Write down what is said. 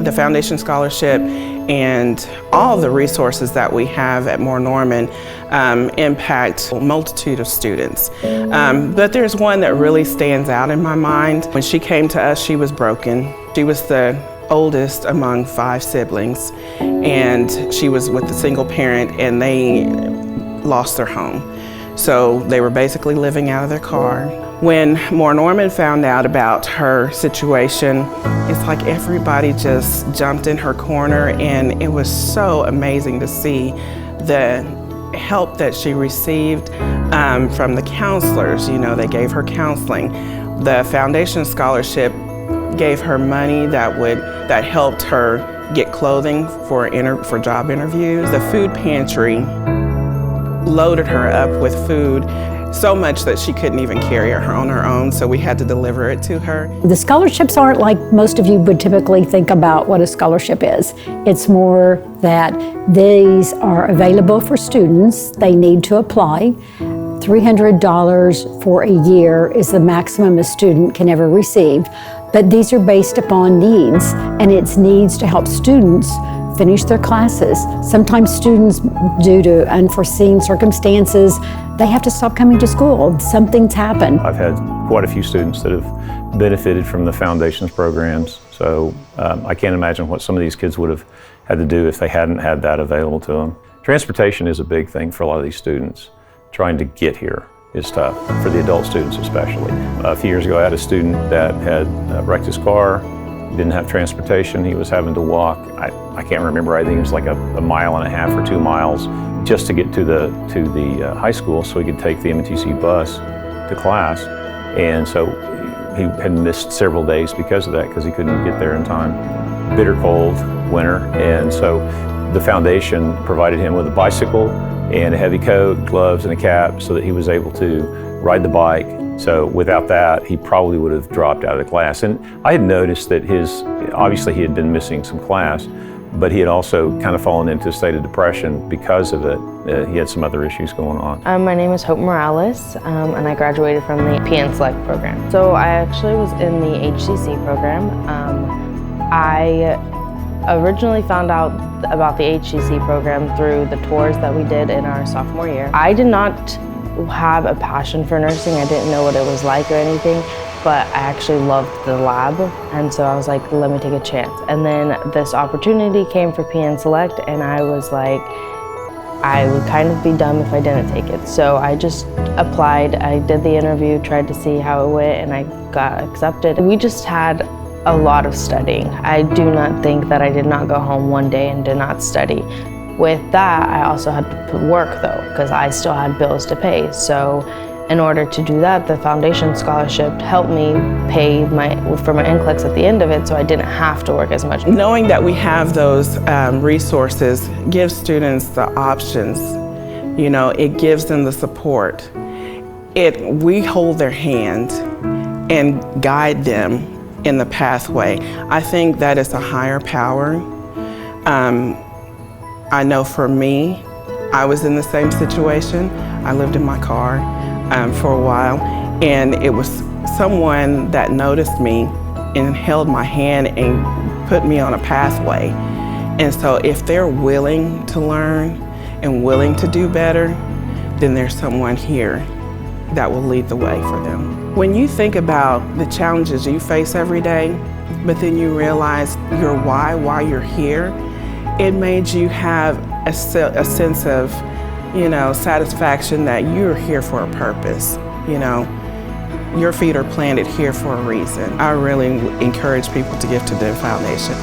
The Foundation Scholarship and all the resources that we have at Moore Norman impact a multitude of students. But there's one that really stands out in my mind. When she came to us, she was broken. She was the oldest among 5 siblings, and she was with a single parent, and they lost their home. So they were basically living out of their car. When Moore Norman found out about her situation, it's like everybody just jumped in her corner, and it was so amazing to see the help that she received from the counselors. You know, they gave her counseling. The Foundation Scholarship gave her money that helped her get clothing for job interviews. The food pantry loaded her up with food so much that she couldn't even carry it on her own, so we had to deliver it to her. The scholarships aren't like most of you would typically think about what a scholarship is. It's more that these are available for students. They need to apply. $300 for a year is the maximum a student can ever receive, but these are based upon needs, and it's needs to help students finish their classes. Sometimes students, due to unforeseen circumstances, they have to stop coming to school. Something's happened. I've had quite a few students that have benefited from the Foundation's programs, so I can't imagine what some of these kids would have had to do if they hadn't had that available to them. Transportation is a big thing for a lot of these students. Trying to get here is tough, for the adult students especially. A few years ago I had a student that had wrecked his car, didn't have transportation, he was having to walk. I can't remember, I think it was like a mile and a half or 2 miles just to get to the high school so he could take the MNTC bus to class. And so he had missed several days because of that, because he couldn't get there in time. Bitter cold winter, and so the Foundation provided him with a bicycle and a heavy coat, gloves, and a cap so that he was able to ride the bike. So without that, he probably would have dropped out of the class. And I had noticed that obviously he had been missing some class, but he had also kind of fallen into a state of depression because of it. He had some other issues going on. My name is Hope Morales, and I graduated from the PN Select program. So I actually was in the HCC program. I originally found out about the HCC program through the tours that we did in our sophomore year. I did not have a passion for nursing. I didn't know what it was like or anything, but I actually loved the lab, and so I was like, let me take a chance. And then this opportunity came for PN Select, and I was like, I would kind of be dumb if I didn't take it. So I just applied, I did the interview, tried to see how it went, and I got accepted. We just had a lot of studying. I do not think that I did not go home one day and did not study. With that, I also had to work though, because I still had bills to pay. So in order to do that, the Foundation Scholarship helped me pay for my NCLEX at the end of it, so I didn't have to work as much. Knowing that we have those resources gives students the options. You know, it gives them the support. We hold their hand and guide them in the pathway. I think that is a higher power. I know for me, I was in the same situation. I lived in my car for a while, and it was someone that noticed me and held my hand and put me on a pathway. And so if they're willing to learn and willing to do better, then there's someone here that will lead the way for them. When you think about the challenges you face every day, but then you realize your why you're here, it made you have a sense of, satisfaction that you're here for a purpose. Your feet are planted here for a reason. I really encourage people to give to the Foundation.